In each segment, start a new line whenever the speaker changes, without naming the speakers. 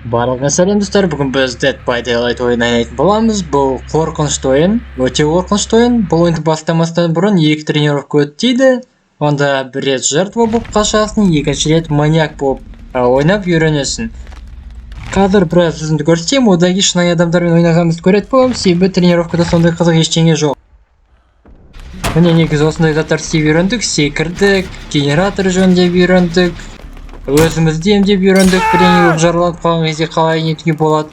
Барлығыңа сәлем достар, бүгін біз Dead by Daylight ойын ойнайтын боламыз. Бұл қорқынышты ойын, өте қорқынышты ойын. Бұл ойынды бастамастан бұрын 2 тренировка өтті дейді. Онда бір рет жертва болып қашасың, екінші рет маньяк болып ойнап үйренесің. Қазір біраз жүзімді көрсетем, одан кейін шынайы адамдармен ойнағанымызды көретін боламыз, себебі тренировкада сондай қызық ештеңе жоқ. Міне негізі осындай заттар істеп үйрендік, секірдік, генератор жөндеп үйрендік. Өзімізді емдеп үйрендік, бірдеңе болып жараланып қалған кезде қалай нетуге болады.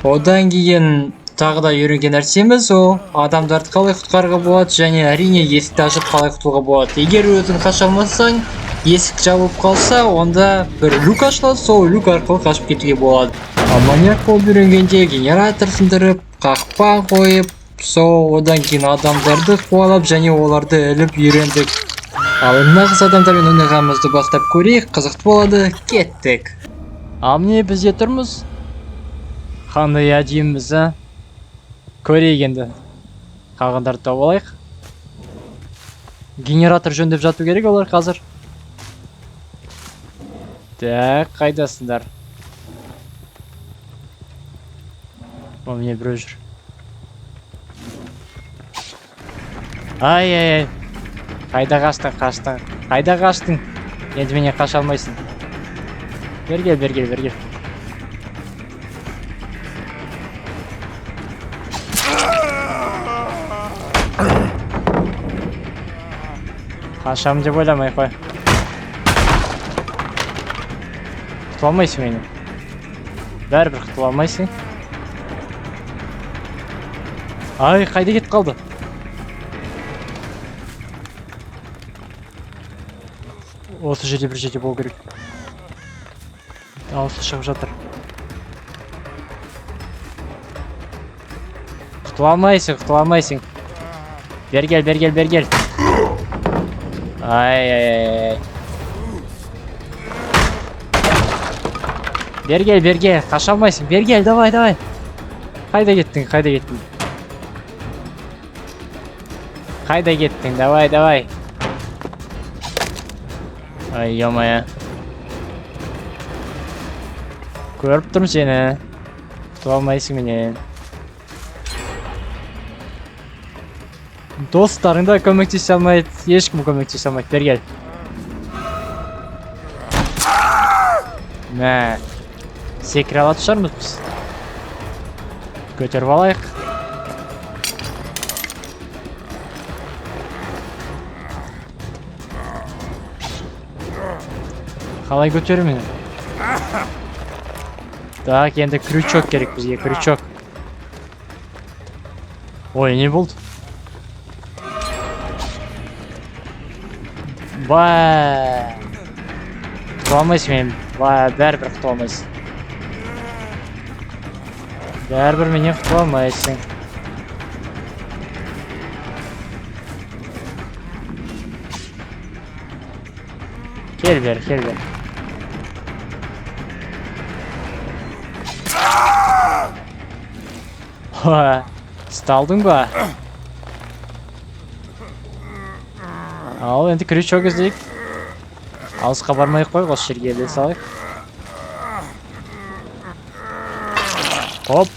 Одан кейін тағы да үйренген нәрсеміз ол адамдарды қалай құтқаруға болады, және әрине есікті ашып қалай құтылуға болады. Егер өзің қаша алмасаң, есік жабылып қалса, онда бір люк ашылады, сол люк арқылы қашып кетуге болады. Маньяк болып үйренгенде генератор сындырып, қақпа қойып, одан кейін адамдарды қуалап және оларды іліп үйрендік. Ал нағыз адамдармен ойнағанымызды бастап көрейік, қызықты болады, кеттік. Ал міне бізде тұрмыз. Қандай әдеміміз, а? Көрейік енді. Қалғандарды тауып алайық. Генератор жөндеп жату керек олар қазір. Так, қайдасыңдар? О, міне біреу жүр. Ай. Қайда қаштың? Қайда қаштың? Енді менен қаша алмайсың. Бергел. Қашам деп ойламай қой. Құтыла алмайсың мені. Бәрібір құтыла алмайсың. Ай, қайда кетіп қалды? Осы жерде бір жерде болу керек. Дауысы шығып жатыр. Құтыла алмайсың. Бергел. Ай. Бергел. Қаша алмайсың. Бергел, давай. Қайда кеттің? Давай. Ай, ямая. Көріп тұрмын сені. Құтыла алмайсың менен. Достарың да көмектесе алмайды. Ешкім көмектесе алмайды. Бергел. Мә. Секіре алатын шығармыз біз. Көтеріп алайық. Қалай көтеру мені? Так, енді крючок керек бізге, крючок. Ой, не болды? Құтыла алмайсың мен. Бәрібір құтыла алмайсың. Бәрібір менен құтыла алмайсың. Кел бер. Сталдың ба? Ал, енді крючок іздейік. Алысқа бармайық қой, осы жерге іле салайық. Хоп.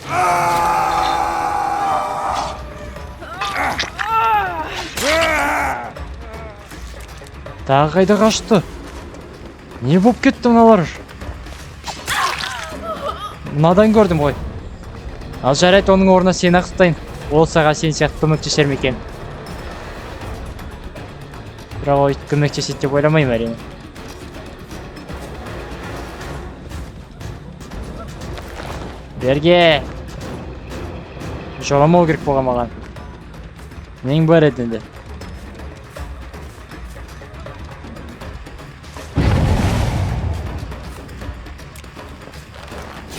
Тағы қайда қашты? Не болып кетті мыналар? Мынадан көрдім ғой. Ал жарайды, оның орнына сені ақыстайын. Ол саған сен сияқты көмектесер ме екен? Бірақ ол көмектеседі деп ойламаймын әрине. Берге. Жоламау керек болған маған. Нең бар еді енді?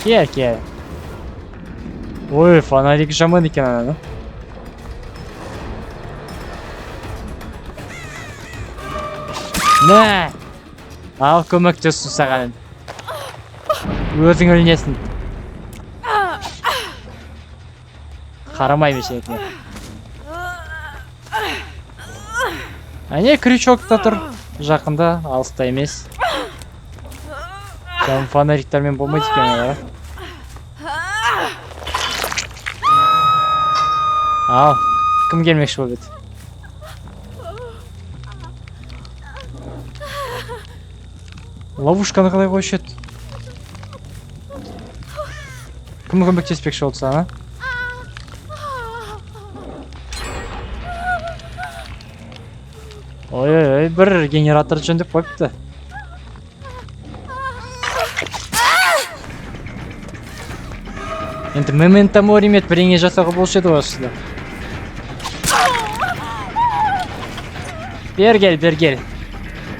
Кел. Ой, фонарик жаман екен ананы. Мә! Ал көмектесін саған. Өзің өлінесің. Қарамай мешетіне. Әне крючок та тұр. Жақында, алыста емес. Там фонариктермен болмайды екен олар. Ал, кім келмекші болып еді? Ловушканы қалай қойшы еді? Кім көмектеспекші болды саған, Ой, бір генератор жөндеп қойыпты. Енді момента моримет біреңе жасауға болшы еді осыда. Бер кел.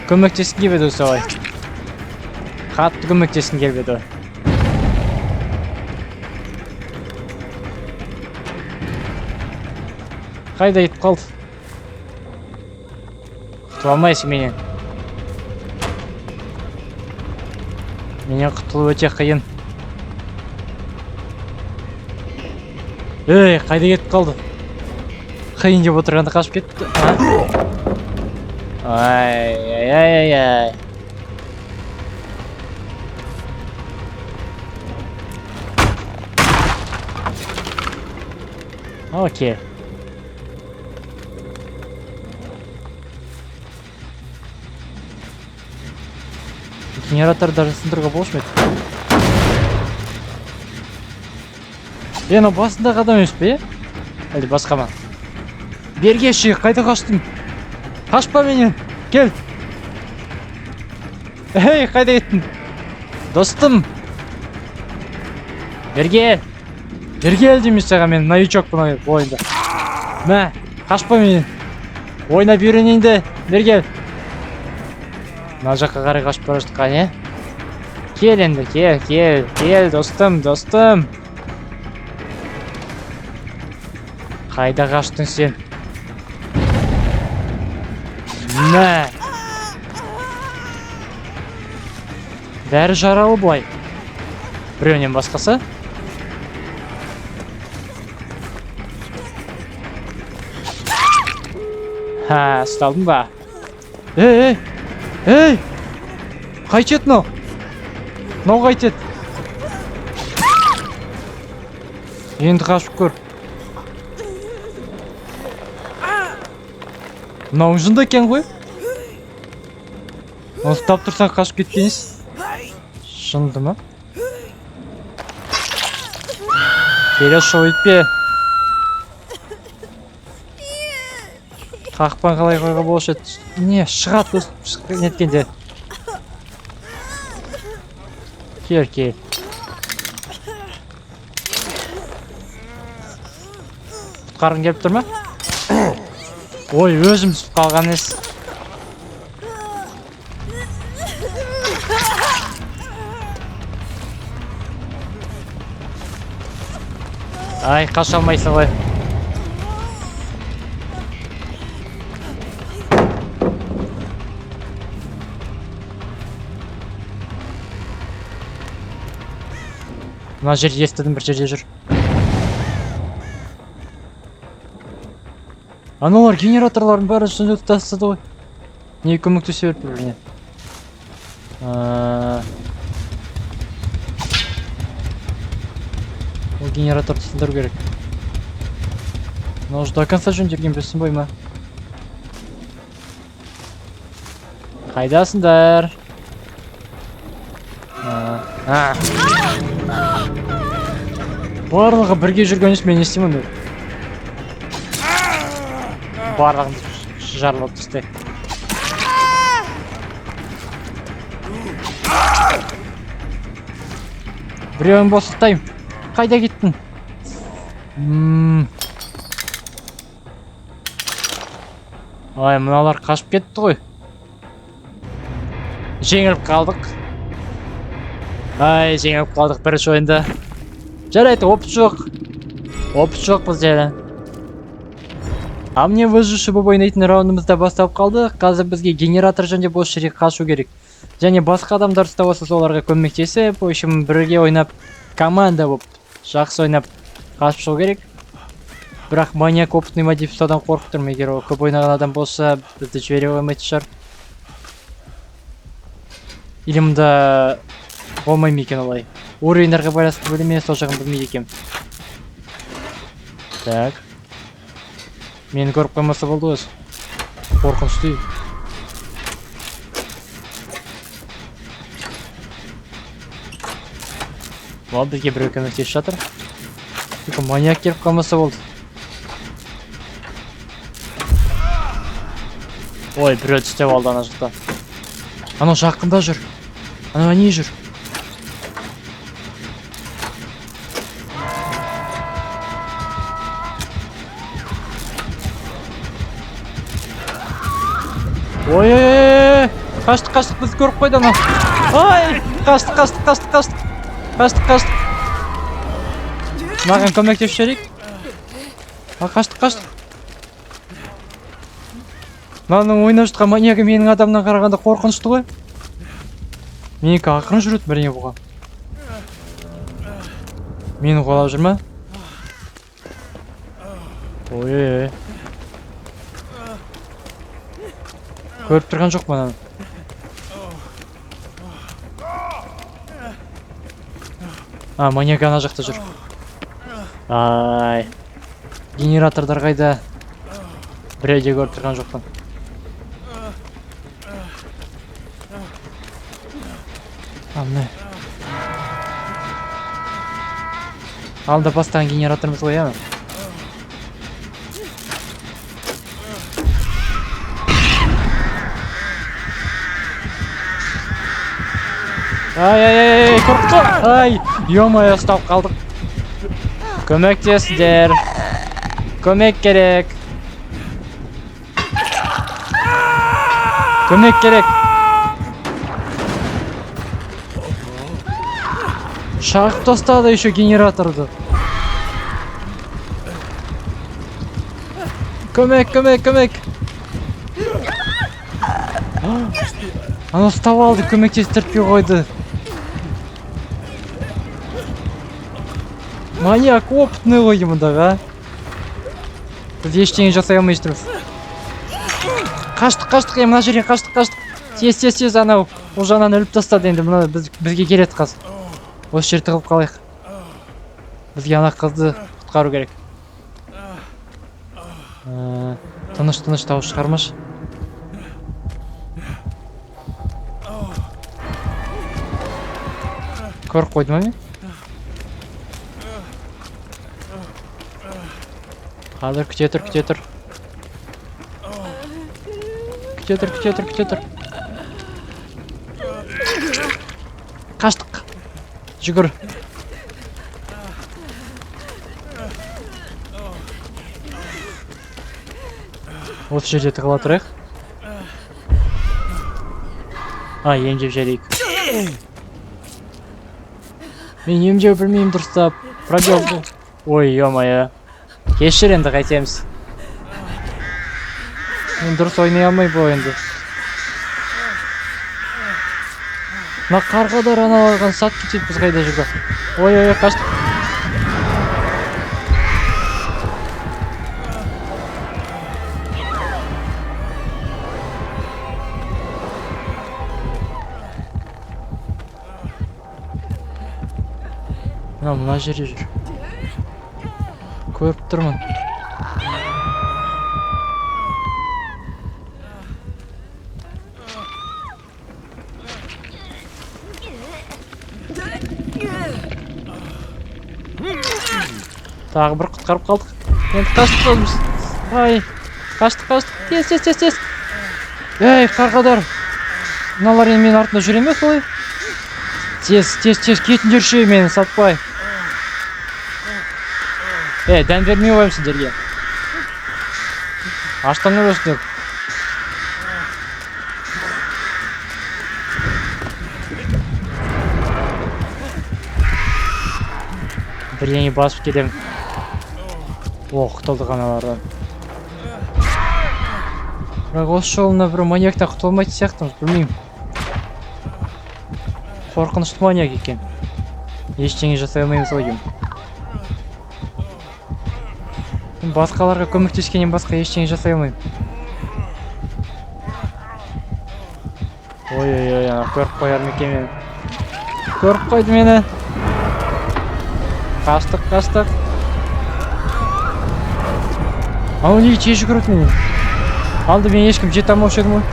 Көмектесін келбеді осы ой. Қатты көмектесін келбеді ой. Қайда кетіп қалды? Құтыла алмайсың менен. Менен құтылу өте қиын. Ей, қайда кетіп қалды? Қиын деп отырғанда қашып кетті. Ай. Окей. Генератор даже сындыруға болшы ма еді? Eno басындағы адам емес пе, әлде басқа ма? Берге ши, қайда қаштың? Қашпа менен, кел! Эй, қайда кеттің? Достым! Берге әлдемес саған, мен новичокпын ойында. Мә, қашпа менен. Ойнап үйренейінді, берге. Мына жаққа қарай қашып бара жатқан, е? Кел енді, кел, достым. Қайда қаштың сен? Мә! Бәрі жаралы бұлай. Біреуінен басқасы? Ха, ұсталдың ба? Ей! Қайтет мынау? Мынау қайтет? Енді қашып көр. Мынау жында екен ғой? Оны ұстап тұрсаң қашып кеткеніз? Жынды ма? Келес шоу етпе. Қақпан қалай қойға болшы еді? Не, шығат неткенде. Кел. Құтқарғың келіп тұр ма? Ой, өзім түсіп қалған ес. Ай, қаша алмайсың ғой. Мына жерде естідім, бір жерде жүр. Аналар генераторлардың бәрі сөндіріп тастады ғой. Не көмектесе беріп біріне. Ол генераторды сөндіру керек. Мына уже до конца жөндерген білсін бой ма? Қайдасыңдар? Барлығы бірге жүргеніз мен естимін өр. Барлығын жарылып түсті. Біреуін босықтайым. Қайда кеттің? Ай, мыналар қашып кетті ғой. Жеңіліп қалдық. Бірінші ойында. Жарайды, опыт жоқ біз жәрі. А мне выживший болып ойнайтын раундымызда бастап қалды. Қазір бізге генератор және бос жерге қашу керек. Және басқа адамдар ұстап olsa соларға көмектесіп, в общем, бірге ойнап, команда болып, жақсы ойнап қашып шығу керек. Бірақ маньяк опытный модиф содан қорқып тұрмын, егер ол көп ойнаған адам болса, бізді жібере қоймайтын шығар. Или мұнда болмай ма екен олай? Уровендарға байланысты бөле ме, сол жағын білмейді екенмін. Так. Мені көріп қоймаса болды өзі. Қорқынышты. Ол бізге біреу көмектесіп жатыр. Маньяк келіп қалмаса болды. Ой, біреу түстеп алды ана жақта. Анау жақында жүр. Анау не жүр? Ой, қаштық, біз көріп қойды ана. Ой, қаштық. Маған көмектесіп жіберейік. Қаштық. Мынаның ойнап жатқан маньягі менің адамнан қарағанда қорқынышты ғой. Менікі ақырын жүреді біріне бұған. Мені қолап жүр ма? Ой. Көріп тұрған жоқ мұнаны. Маньяк ана жақта жүр. Ай. Генератордар қайда? Біреуде көріп тұрған жоқпын. Міне. Алда бастаған генераторымыз ғой, яғни. Ай, қорқытты. Ай, ё-моё, ұстап қалдық. Көмектесіздер. Көмек керек. Шағып тастады еще генераторды. Көмек. Ана ұстап алды, көмектестірпей қойды. Маньяк опытный ғой мұндағы. Біз ештеңе жасай алмай жүрміз. Қаштық, мына жерге қаштық. Тез, анау. Ол жағынан өліп тастады енді, мұна бізге келеді қаз. Осы жерді тығып қалайық. Бізге ана қызды құтқару керек. Тыныш дауыс шығармаш. Көріп қойды ма мен? Қазір күте тұр. Күте тұр. Қаштық. Жүгір. Осы жерде тығыла тұрайық. Емдеп жәрейік. Мен емдеу білмеймін дұрыстап. Пробел бұл. Ой, ё-моё. Кешір енді қайтеміз. Мен дұрыс ойнай алмай бұл енді. Мына қарғадар аналарған сат кетеді, біз қайда жүрді. Ой, қаштық. Мына жерде жүр. Көріп тұрмын. Тағы бір құтқарып қалдық. Енді қаштық қолымыз. Ай, қаштық. Тез. Ей, қарғадар. Мыналар енді мен артында жүре ме солай? Тез, кетіндерші мені сатпай. Дән бермей қойым сіздерге. Аштыңыз өстіп. Бірдеңе басып кетем. Құтылдық аналардан. Бірақ осы жолына бір маньяктан құтылмайтын сияқтымыз, білмеймін. Қорқынышты маньяк екен. Ештеңе жасай алмаймыз ғой деймін. Басқаларға көмектескеннен басқа ештеңе жасай алмаймын. Ой, ана көріп қояр ма екен мені. Көріп қойды мені. Қаштық. Ау неге тез жүгіреді менен? Алды мен ешкім жете алмаушы едім ғой.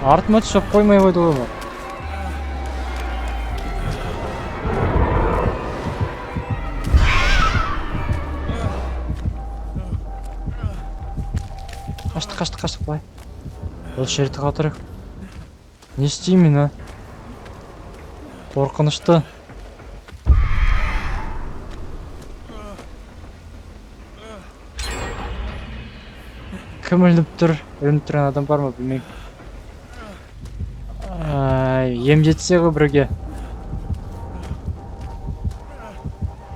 Артыма түсіп қоймай қойды ғой ма? Қаштық былай. Бұл жерді қатырық. Не істеймін, а? Қорқынышты. Кім ілініп тұрған адам бар ма білмеймін. Ем жетсе ғой біреуге.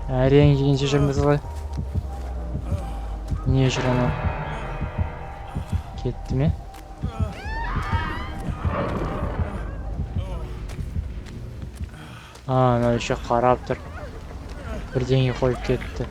Әрең дегенше жүрміз ғой. Не жүр анау? Кетті ме? Анау еще қарап тұр. Бірдеңе қойып кетті.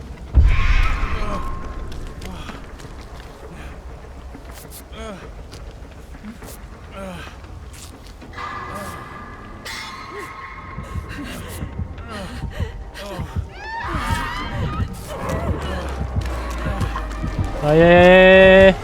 Ай-ай-ай!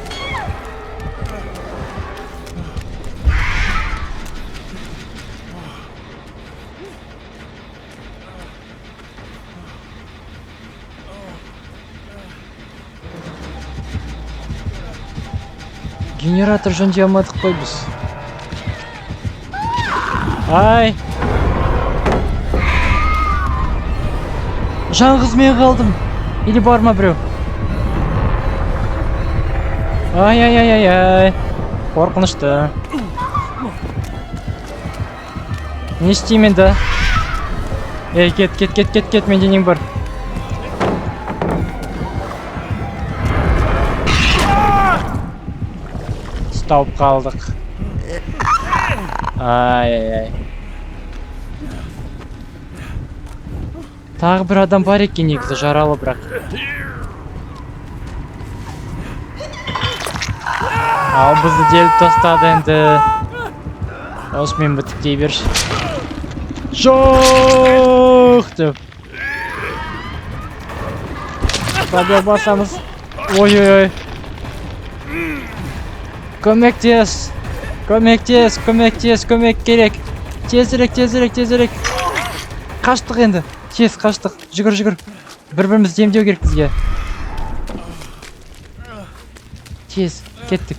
Генератор жөндей алмадық қой біз. Ай! Жалғыз мен қалдым. Или бар ма біреу? Ай-ай-ай-ай-ай! Қорқынышты. Не істеймін енді? Ей, кет, менде нең бар. Тауып қалдық. Ай-ай-ай. Тағы бір адам бар екен, негізі жаралы бірақ. Ал бізді деліп тастады енді. Осымен бітіп дей берші. Жоқ деп. Пробел басамыз. Ой-ой-ой. Көмектес, көмек керек. Тезірек. Қаштық енді. Тез қаштық. Жүгір. Бір-бірімізді емдеу керек бізге. Тез, кеттік.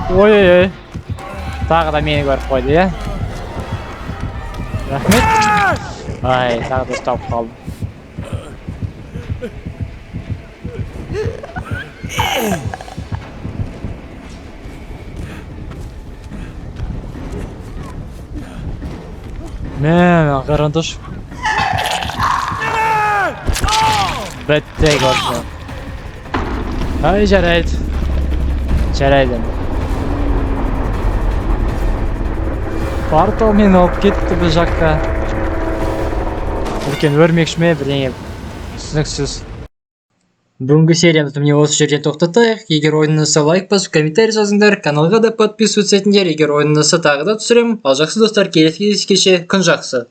Ой-ой-ой. Тағы да мені көріп қойды, я? Рахмет. Ай, тағы да ұстап қалдым. Мен қарандаш. Бәттей көрді. Ай, жарайды. Портал мені алып кетті бұл жаққа. Үлкен өрмекші ме бірдеңе. Түсініксіз. Бүгінгі сериямызды міне осы жерден тоқтатайық. Егер ойын ұнаса лайк басып, комментарий жазыңдар. Каналға да подписываться етіңдер. Егер ойын ұнаса тағы да түсіремін. Ал жақсы достар, келесі кездескенше күн жақсы.